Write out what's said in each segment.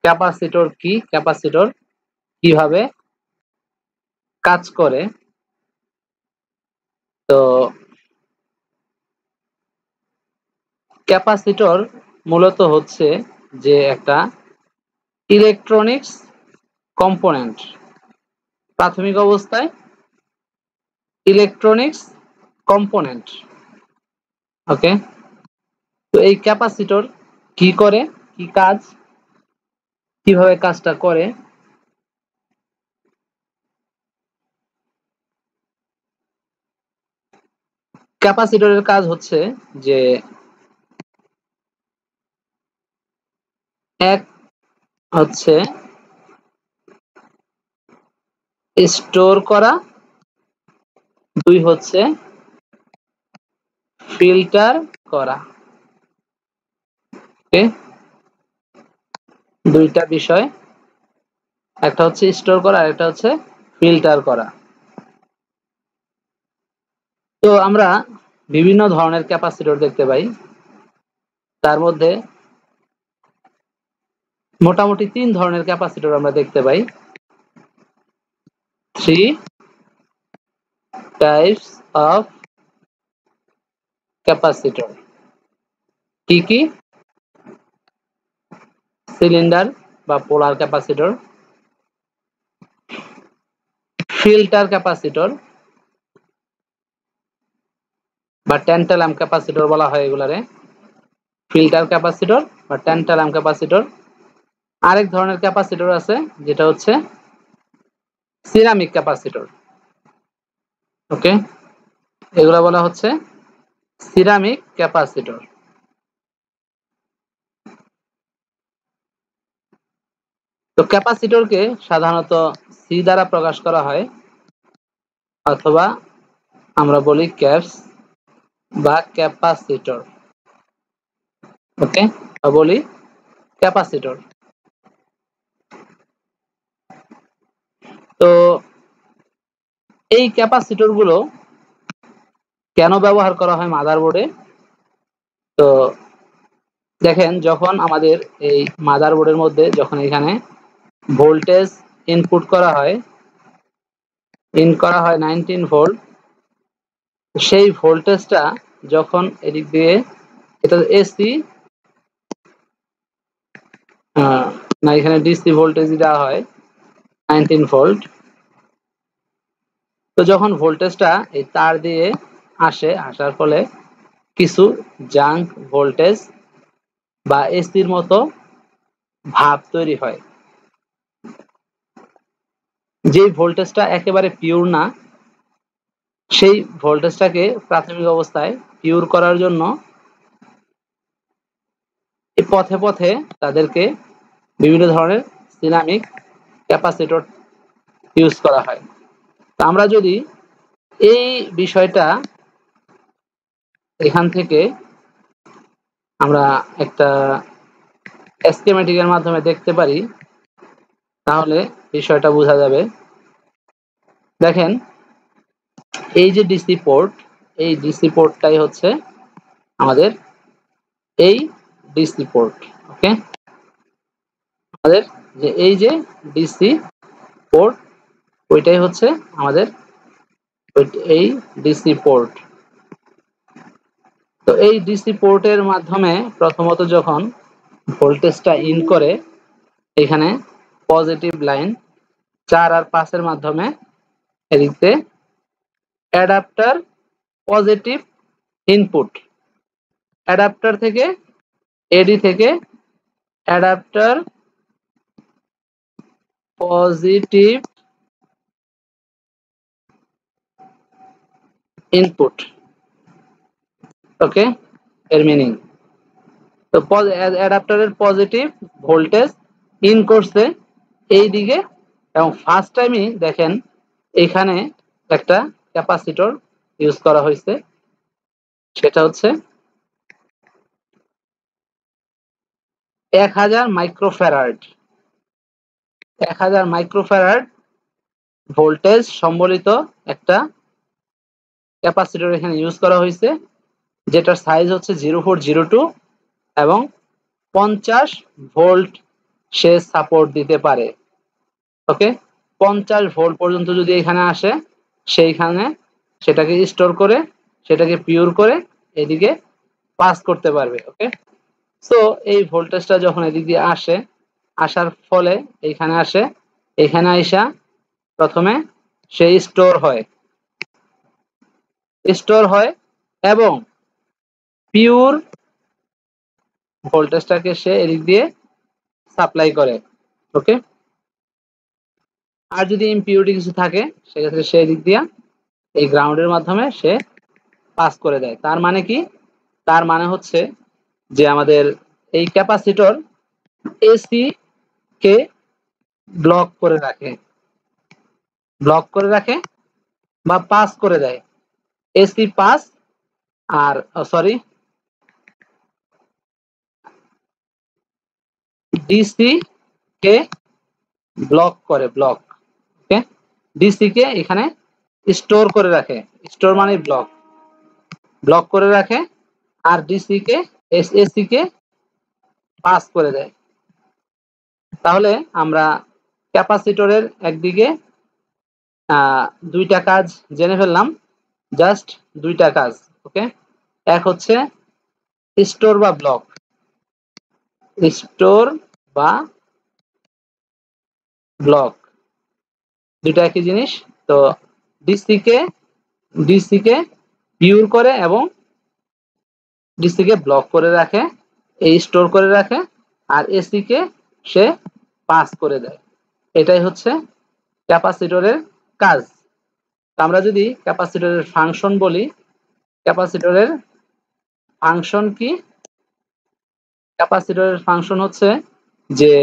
Capacitor কি, capacitor কিভাবে কাজ করে। তো ক্যাপাসিটর মূলত হচ্ছে যে একটা ইলেকট্রনিক্স কম্পোনেন্ট, প্রাথমিক অবস্থায় ইলেকট্রনিক্স কম্পোনেন্ট। ওকে, তো এই ক্যাপাসিটর কি করে, কি কাজ, কিভাবে কাজটা করে। ক্যাপাসিটরের কাজ হচ্ছে যে এক হচ্ছে স্টোর করা, দুই হচ্ছে ফিল্টার করা। ওকে, দুইটা বিষয়, একটা হচ্ছে স্টোর করা আর একটা হচ্ছে ফিল্টার করা। তো আমরা বিভিন্ন ধরনের ক্যাপাসিটর দেখতে পাই, তার মধ্যে মোটামুটি 3 ধরনের ক্যাপাসিটর আমরা দেখতে পাই। 3 টাইপস অফ ক্যাপাসিটর। কি কি? সিলিন্ডার বা পোলার ক্যাপাসিটর, ফিল্টার ক্যাপাসিটর বা ট্যান্টালাম ক্যাপাসিটর বলা হয় এগুলারে, ফিল্টার ক্যাপাসিটর বা ট্যান্টালাম ক্যাপাসিটর। আরেক ধরনের ক্যাপাসিটর আছে যেটা হচ্ছে সিরামিক ক্যাপাসিটর। ওকে, এগুলা বলা হচ্ছে সিরামিক ক্যাপাসিটর। তো ক্যাপাসিটরকে সাধারণত সি দ্বারা প্রকাশ করা হয়, অথবা আমরা বলি ক্যাপস বা ক্যাপাসিটর। ওকে, বলি ক্যাপাসিটর। তো এই ক্যাপাসিটর গুলো কেন ব্যবহার করা হয় মাদারবোর্ডে? তো দেখেন, যখন আমাদের এই মাদারবোর্ডের মধ্যে যখন এখানে ভোল্টেজ ইনপুট করা হয়, 19 ভোল্ট, সেই ভোল্টেজটা যখন এদিক দিয়ে, এটা এসি না, এখানে ডিসি ভোল্টেজ দেওয়া হয় 19 ভোল্ট। তো যখন ভোল্টেজটা এই তার দিয়ে আসার ফলে কিছু জাঙ্ক ভোল্টেজ বা এসির মতো ভাব তৈরি হয়। যে ভোল্টেজটা একেবারে পিওর না, সেই ভোল্টেজটাকে প্রাথমিক অবস্থায় পিওর করার জন্য এই পথে পথে তাদেরকে বিভিন্ন ধরনের সিরামিক ক্যাপাসিটর ইউজ করা হয়। তো আমরা যদি এই বিষয়টা এখান থেকে আমরা একটা স্কিমেটিকের মাধ্যমে দেখতে পারি, তাহলে বিষয়টা বোঝা যাবে। দেখেন, এই যে ডিসি পোর্ট, এই ডিসি পোর্টটাই হচ্ছে আমাদের এই ডিসি পোর্ট। ওকে, আমাদের যে এই যে ডিসি পোর্ট, ওইটাই হচ্ছে আমাদের এই ডিসি পোর্ট। তো এই ডিসি পোর্টের মাধ্যমে প্রথমত যখন ভোল্টেজটা ইন করে, এখানে পজিটিভ লাইন 4 আর 5 এর মাধ্যমে এদিকে অ্যাডাপ্টার পজিটিভ ইনপুট, অ্যাডাপ্টার থেকে এডি থেকে অ্যাডাপ্টার পজিটিভ ইনপুট। ওকে, এর মিনিং তো অ্যাডাপ্টারের পজিটিভ ভোল্টেজ ইন করছে এই দিকে, এবং ফার্স্ট টাইমই দেখেন এখানে একটা ক্যাপাসিটর ইউজ করা হয়েছে, সেটা হচ্ছে 1000 মাইক্রোফ্যারাড। 1000 মাইক্রোফ্যারাড ভোল্টেজ সম্বলিত একটা ক্যাপাসিটর এখানে ইউজ করা হয়েছে, যেটার সাইজ হচ্ছে 0402 এবং 50 ভোল্ট সে সাপোর্ট দিতে পারে। ওকে, 50 ভোল্ট পর্যন্ত যদি এখানে আসে, সেইখানে সেটাকে স্টোর করে, সেটাকে পিওর করে এদিকে পাস করতে পারবে। ওকে, সো এই ভোল্টেজটা যখন এদিক দিয়ে আসে, আসার ফলে এইখানে আসে, এখানে আইসা প্রথমে সে স্টোর হয় এবং পিওর ভোল্টেজটাকে সে এদিক দিয়ে সাপ্লাই করে। ওকে, আর যদি ইমপিউরিটি কিছু থাকে সেক্ষেত্রে সে এদিক দিয়ে এই গ্রাউন্ডের মাধ্যমে সে পাস করে দেয়। তার মানে কি? তার মানে হচ্ছে যে আমাদের এই ক্যাপাসিটর এসি কে ব্লক করে রাখে বা পাস করে দেয়। এসি পাস আর সরি ডিসি কে ব্লক। ওকে, ডিসি কে এখানে স্টোর করে রাখে, স্টোর মানে ব্লক করে রাখে, আর ডিসি কে এসি কে পাস করে দেয়। তাহলে আমরা ক্যাপাসিটরের একদিকে দুইটা কাজ জেনে ফেললাম, জাস্ট দুইটা কাজ। ওকে, এক হচ্ছে স্টোর বা ব্লক, দুইটা একই জিনিস। তো ডিসি কে পিওর করে এবং ডিসি কে ব্লক করে রাখে, এই স্টোর করে রাখে, আর এসি কে সে পাস করে দেয়। এটাই হচ্ছে ক্যাপাসিটরের কাজ। আমরা যদি ক্যাপাসিটরের ফাংশন বলি, ক্যাপাসিটরের ফাংশন কি? ক্যাপাসিটরের ফাংশন হচ্ছে যে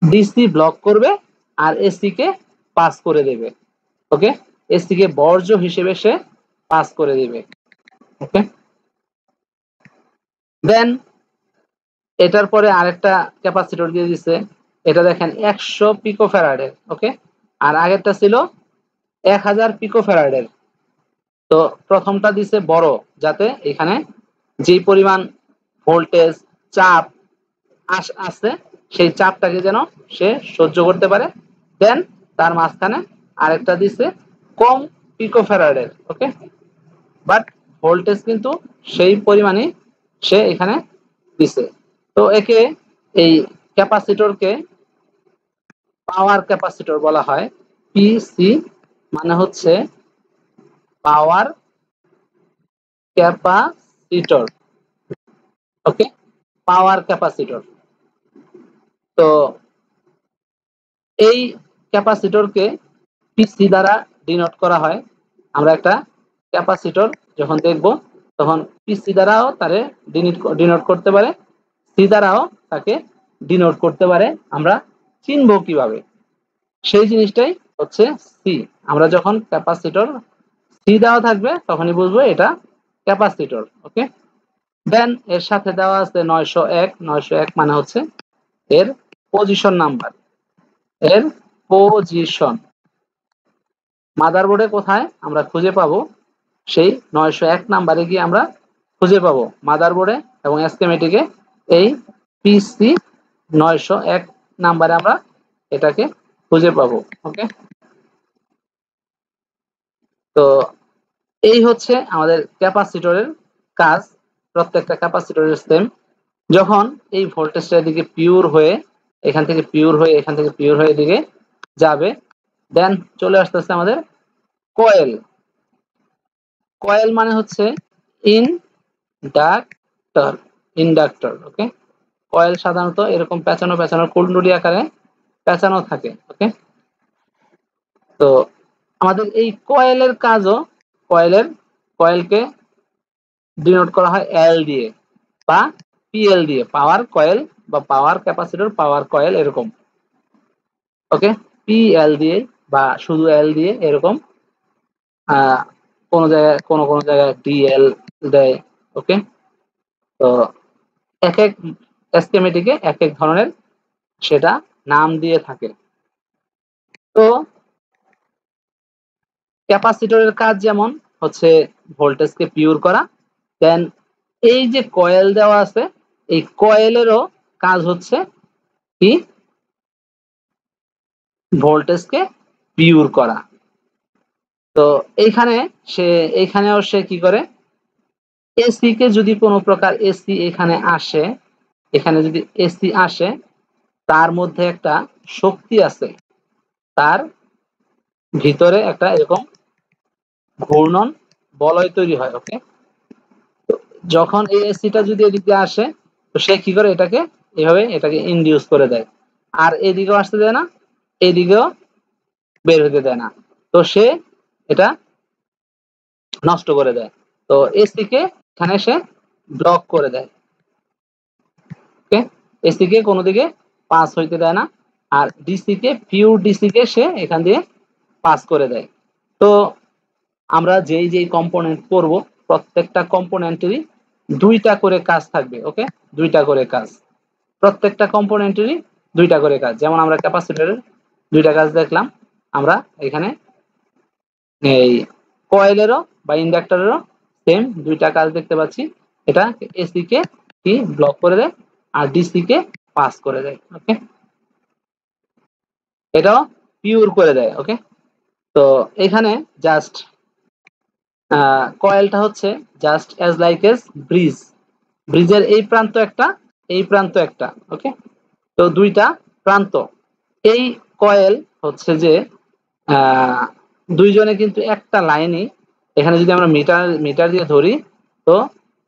ডিসি ব্লক করবে আর এসি কে পাস করে দেবে। ওকে, এসি কে বর্জ্য হিসেবে সে পাস করে দিবে। ওকে, দেন এটার পরে আরেকটা ক্যাপাসিটর দিয়ে দিছে, এটা দেখেন 100 পিকোফ্যারাডের। ওকে, আর আগেরটা ছিল 1000 পিকোফ্যারাডের। তো প্রথমটা দিছে বড়, যাতে এখানে যে পরিমাণ ভোল্টেজ চাপ আছে সেই চাপটাকে যেন সে সহ্য করতে পারে। দেন তার মাঝখানে আরেকটা দিছে কম পিকোফ্যারাডের। ওকে, বাট ভোল্টেজ কিন্তু সেই পরিমাণই সে এখানে দিছে। তো একে এই ক্যাপাসিটরকে পাওয়ার ক্যাপাসিটর বলা হয়। পিসি মানে হচ্ছে পাওয়ার ক্যাপাসিটর। ওকে, পাওয়ার ক্যাপাসিটর। তো এই ক্যাপাসিটরকে পিসি দ্বারা ডিনোট করা হয়। আমরা একটা ক্যাপাসিটর যখন দেখব তখন পিসি দ্বারাও তারে ডিনোট করতে পারে, সি দ্বারাও তাকে ডিনোট করতে পারে। আমরা চিনব কিভাবে? সেই জিনিসটাই হচ্ছে সি। আমরা যখন ক্যাপাসিটর সি দেওয়া থাকবে তখনই বুঝবো এটা ক্যাপাসিটর। ওকে, দেন এর সাথে দেওয়া আছে 901। 901 মানে হচ্ছে এর পজিশন নাম্বার, এর পজিশন। মাদারবোর্ডে কোথায় আমরা খুঁজে পাবো? সেই 901 নাম্বারে গিয়ে আমরা খুঁজে পাবো মাদারবোর্ডে এবং স্কিমেটিকে এই পিসি 901 নাম্বারে আমরা এটাকে খুঁজে পাবো। ওকে, তো এই হচ্ছে আমাদের ক্যাপাসিটরের কাজ। প্রত্যেকটা ক্যাপাসিটরের সেম। যখন এই ভোল্টেজটা এদিকে পিওর হয়ে, এখান থেকে পিওর হয়ে, এখান থেকে পিওর হয়ে এদিকে যাবে, দেন চলে আসতেছে আমাদের কয়েল। কয়েল মানে হচ্ছে ইন্ডাক্টর। ইন্ডাক্টর। ওকে, কয়েল সাধারণত এরকম পেঁচানো পেঁচানো কুণ্ডলী আকারে পেঁচানো থাকে। ওকে, তো আমাদের এই কয়েলের কাজও, কয়েলকে ডিনোট করা হয় এল দিয়ে বা পিএল দিয়ে, পাওয়ার কয়েল বা পাওয়ার ক্যাপাসিটর, পাওয়ার কয়েল এরকম। ওকে, পিএল দিয়ে বা শুধু এল দিয়ে এরকম, কোন জায়গায় কোন জায়গায় ডিএল দেয়। ওকে, তো এক এক স্কিমেটিকে এক এক ধরনের সেটা নাম দিয়ে থাকে। তো ক্যাপাসিটরের কাজ যেমন হচ্ছে ভোল্টেজকে পিওর করা, দেন এই যে কয়েল দেওয়া আছে এই কয়েলেরও কাজ হচ্ছে কি ভোল্টেজকে পিওর করা। তো এইখানেও সে কি করে, এসি কে যদি কোনো প্রকার এসি এখানে আসে, এখানে যদি এসি আসে, তার মধ্যে একটা শক্তি আছে, তার ভিতরে একটা এরকম ঘূর্ণন বলয় তৈরি হয়। ওকে, যখন এই এসিটা যদি এদিকে আসে, তো সে কি করে, এটাকে এভাবে এটাকে ইনডিউস করে দেয়, আর এদিকেও আসতে দেয় না, এদিকেও বের হতে দেয় না, তো সে এটা নষ্ট করে দেয়। তো এসি কে এখানে সে ব্লক করে দেয়। ওকে, এসি কে কোনো দিকে পাস হইতে দেয় না, আর ডিসি কে, পিওর ডিসি কে সে এখান দিয়ে পাস করে দেয়। তো আমরা যেই যেই কম্পোনেন্ট করব, প্রত্যেকটা কম্পোনেন্টেরই দুইটা করে কাজ থাকবে। ওকে, দুইটা করে কাজ, প্রত্যেকটা কম্পোনেন্টেরই দুইটা করে কাজ। যেমন আমরা ক্যাপাসিটরের দুইটা কাজ দেখলাম, আমরা এখানে এই কয়েলেরও বা ইন্ডাক্টরেরও সেম দুইটা কাজ দেখতে পাচ্ছি। এটা এসি কে কি ব্লক করে দেয়, আর ডিসি কে পাস করে দেয়। ওকে, এটাও পিওর করে দেয়। ওকে, তো এখানে জাস্ট কয়েলটা হচ্ছে just as like S bridge, ব্রিজের এই প্রান্ত একটা, এই প্রান্ত একটা। ওকে, তো দুইটা প্রান্ত। এই কয়েল হচ্ছে যে দুইজনে কিন্তু একটা লাইনই, এখানে যদি আমরা মিটার মিটার দিয়ে ধরি, তো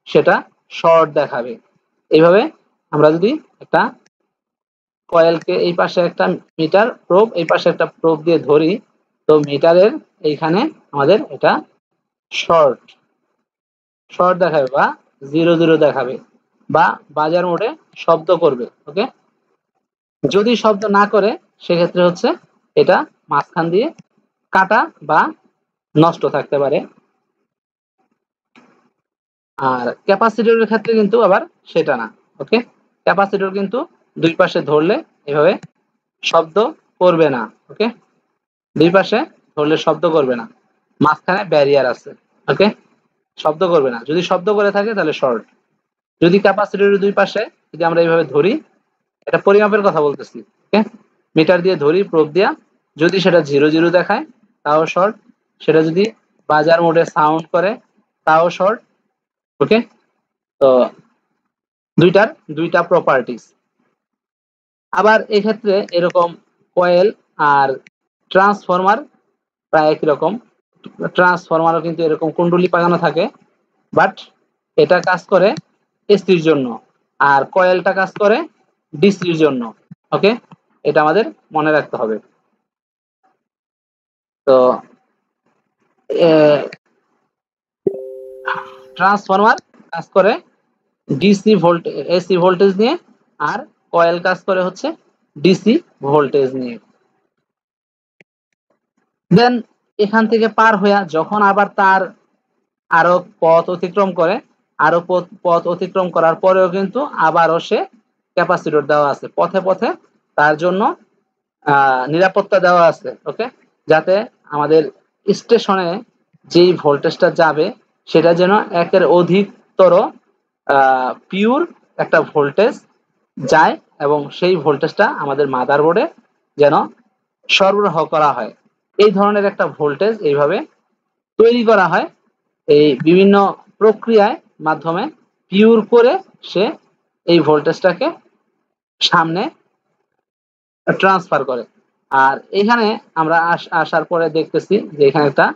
সেটা শর্ট দেখাবে। এইভাবে আমরা যদি একটা কয়েলকে এই পাশে একটা মিটার প্রোব, এই পাশে একটা প্রোব দিয়ে ধরি, তো মিটারের এইখানে আমাদের এটা শর্ট শর্ট দেখাবে, বা 0 0 দেখাবে, বা বাজার মোডে শব্দ করবে। ওকে, যদি শব্দ না করে, সেক্ষেত্রে হচ্ছে এটা মাঝখান দিয়ে কাটা বা নষ্ট থাকতে পারে। আর ক্যাপাসিটরের ক্ষেত্রে কিন্তু আবার সেটা না। ওকে, ক্যাপাসিটর কিন্তু দুই পাশে ধরলে এভাবে শব্দ করবে না। ওকে, দুই পাশে ধরলে শব্দ করবে না, মাঝখানে ব্যারিয়ার আছে। ওকে, শব্দ করবে না, যদি শব্দ করে থাকে তাহলে শর্ট। যদি ক্যাপাসিটরের দুই পাশে যদি আমরা এইভাবে ধরি, এটা পরিমাপের কথা বলতেছি। ওকে, মিটার দিয়ে ধরি প্রোব দিয়া, যদি সেটা 0 0 দেখায় তাও শর্ট, সেটা যদি বাজার মোডে সাউন্ড করে তাও শর্ট। ওকে, তো দুইটার দুইটা প্রপার্টিজ। আবার এক্ষেত্রে এরকম কয়েল আর ট্রান্সফরমার প্রায় একই রকম। ট্রান্সফরমারও কিন্তু এরকম কুণ্ডলি পাকানো থাকে, বাট এটা কাজ করে এসির জন্য, আর কয়েলটা কাজ করে ডিসির জন্য। ওকে, এটা আমাদের মনে রাখতে হবে। তো ট্রান্সফরমার কাজ করে ডিসি ভোল্টেজ, এসি ভোল্টেজ নিয়ে, আর কয়েল কাজ করে হচ্ছে ডিসি ভোল্টেজ নিয়ে। দেন এখান থেকে পার হইয়া যখন আবার তার আরো পথ অতিক্রম করে, আরো পথ অতিক্রম করার পরেও কিন্তু আবারও সে ক্যাপাসিটর দেওয়া আছে পথে পথে, তার জন্য নিরাপত্তা দেওয়া আছে। ওকে, যাতে আমাদের স্টেশনে যেই ভোল্টেজটা যাবে, সেটা যেন একের অধিকতর পিওর একটা ভোল্টেজ যায়, এবং সেই ভোল্টেজটা আমাদের মাদারবোর্ডে যেন সরবরাহ করা হয়। এই ধরনের একটা ভোল্টেজ এইভাবে তৈরি করা হয়, এই বিভিন্ন প্রক্রিয়ায় মাধ্যমে পিওর করে সে এই ভোল্টেজটাকে সামনে ট্রান্সফার করে। আর এখানে আমরা আসার পরে দেখতেছি যে এখানে একটা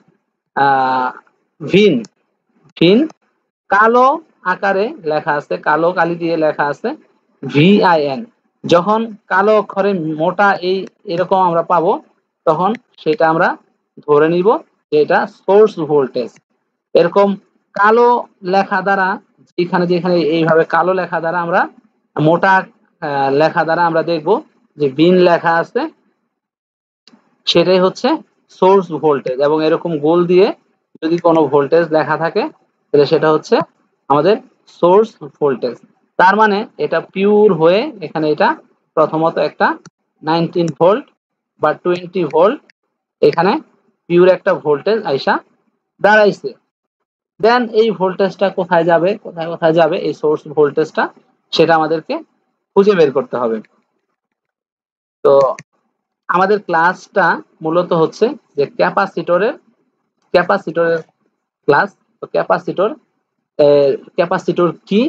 ভিন ভিন কালো আকারে লেখা আছে, কালো কালি দিয়ে লেখা আছে VIN। যখন কালো অক্ষরে মোটা এই এরকম আমরা পাবো, তখন সেটা আমরা ধরে নিব যে এটা সোর্স ভোল্টেজ। এরকম কালো লেখা দ্বারা, যেখানে যেখানে এইভাবে কালো লেখা দ্বারা আমরা, মোটা লেখা দ্বারা আমরা দেখব যে বিন লেখা আছে, সেটাই হচ্ছে সোর্স ভোল্টেজ। এবং এরকম গোল দিয়ে যদি কোনো ভোল্টেজ লেখা থাকে, তাহলে সেটা হচ্ছে আমাদের সোর্স ভোল্টেজ। তার মানে এটা পিওর হয়ে এখানে এটা প্রথমত একটা 19 ভোল্ট বা 20 ভোল্ট এখানে পিওর একটা ভোল্টেজ আইসা দাঁড়াইছে। দেন এই ভোল্টেজটা কোথায় যাবে, কোথায় কোথায় যাবে, এই সোর্স ভোল্টেজটা, সেটা আমাদেরকে খুঁজে বের করতে হবে। তো আমাদের ক্লাসটা মূলত হচ্ছে যে ক্যাপাসিটরের ক্লাস। তো ক্যাপাসিটর কি,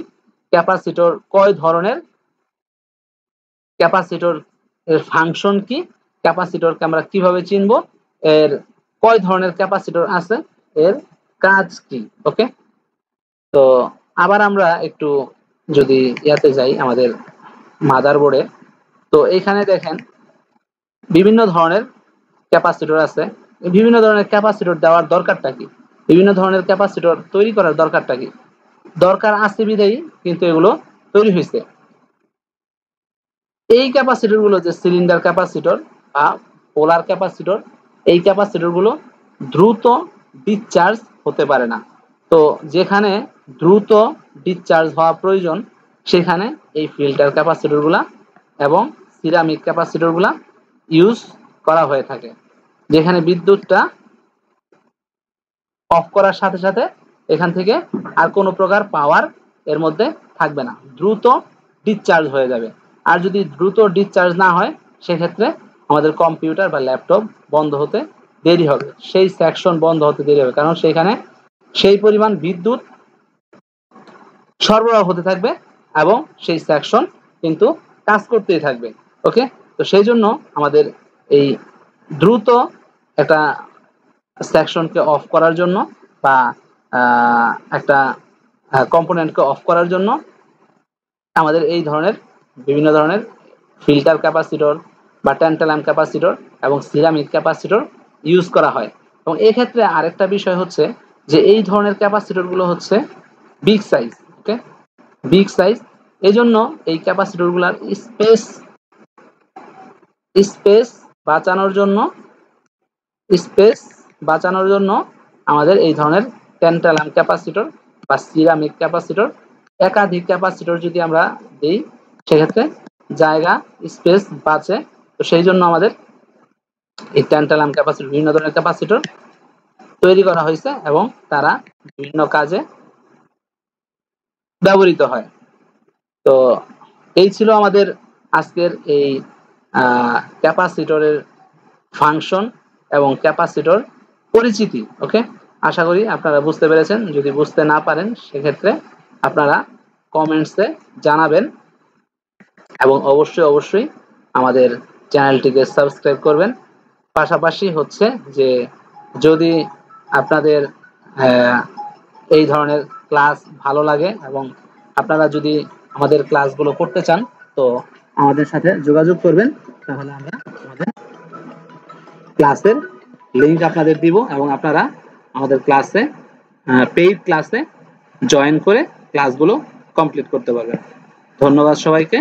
ক্যাপাসিটর কয় ধরনের, ক্যাপাসিটর এর ফাংশন কি, ক্যাপাসিটরকে আমরা কিভাবে চিনব, এর কয় ধরনের ক্যাপাসিটর আছে, এর কাজ কি। ওকে, তো আবার আমরা একটু যদি ইয়াতে যাই আমাদের মাদারবোর্ডে, তো এখানে দেখেন বিভিন্ন ধরনের ক্যাপাসিটর আছে। বিভিন্ন ধরনের ক্যাপাসিটর দেওয়ার দরকারটা কি, বিভিন্ন ধরনের ক্যাপাসিটর তৈরি করার দরকারটা কি, দরকার আছে বিধায়ী কিন্তু এগুলো তৈরি হয়েছে। এই ক্যাপাসিটর গুলো যে সিলিন্ডার ক্যাপাসিটর বা পোলার ক্যাপাসিটর, এই ক্যাপাসিটর গুলো দ্রুত ডিসচার্জ হতে পারে না। তো যেখানে দ্রুত ডিসচার্জ হওয়া প্রয়োজন সেখানে এই ফিল্টার ক্যাপাসিটর গুলা এবং সিরামিক ক্যাপাসিটর গুলা ইউজ করা হয়ে থাকে, যেখানে বিদ্যুৎটা অফ করার সাথে সাথে এখান থেকে আর কোনো প্রকার পাওয়ার এর মধ্যে থাকবে না, দ্রুত ডিসচার্জ হয়ে যাবে। আর যদি দ্রুত ডিসচার্জ না হয় সেক্ষেত্রে আমাদের কম্পিউটার বা ল্যাপটপ বন্ধ হতে দেরি হবে, সেই সেকশন বন্ধ হতে দেরি হবে, কারণ সেখানে সেই পরিমাণ বিদ্যুৎ সরবরাহ হতে থাকবে এবং সেই সেকশন কিন্তু কাজ করতেই থাকবে। ওকে, তো সেই জন্য আমাদের এই দ্রুত একটা সেকশনকে অফ করার জন্য বা একটা কম্পোনেন্টকে অফ করার জন্য আমাদের এই ধরনের বিভিন্ন ধরনের ফিল্টার ক্যাপাসিটর বা ট্যান্টালাম ক্যাপাসিটর এবং সিরামিক ক্যাপাসিটর ইউজ করা হয়। এবং এই ক্ষেত্রে আরেকটা বিষয় হচ্ছে যে এই ধরনের ক্যাপাসিটর গুলো হচ্ছে বিগ সাইজ। ওকে, বিগ সাইজ, এই জন্য এই ক্যাপাসিটর গুলার স্পেস বাঁচানোর জন্য স্পেস বাঁচানোর জন্য আমাদের এই ধরনের ট্যান্টালাম ক্যাপাসিটর বা সিরামিক ক্যাপাসিটর, একাধিক ক্যাপাসিটর যদি আমরা দিই সেক্ষেত্রে জায়গা স্পেস বাঁচে। তো সেই জন্য আমাদের এই ট্যান্টালাম ক্যাপাসিটর, বিভিন্ন ধরনের ক্যাপাসিটর তৈরি করা হয়েছে এবং তারা বিভিন্ন কাজে ব্যবহৃত হয়। তো এই ছিল আমাদের আজকের এই ক্যাপাসিটরের ফাংশন এবং ক্যাপাসিটর পরিচিতি। ওকে, আশা করি আপনারা বুঝতে পেরেছেন। যদি বুঝতে না পারেন সেক্ষেত্রে আপনারা কমেন্টসে জানাবেন এবং অবশ্যই আমাদের চ্যানেলটিকে সাবস্ক্রাইব করবেন। পাশাপাশি হচ্ছে যে যদি আপনাদের এই ধরনের ক্লাস ভালো লাগে এবং আপনারা যদি আমাদের ক্লাসগুলো করতে চান তো আমাদের সাথে যোগাযোগ করবেন, তাহলে আমরা আমাদের ক্লাসের লিংক আপনাদের দিব এবং আপনারা আমাদের ক্লাসে পেইড ক্লাসে জয়েন করে ক্লাসগুলো কমপ্লিট করতে পারবেন। ধন্যবাদ সবাইকে।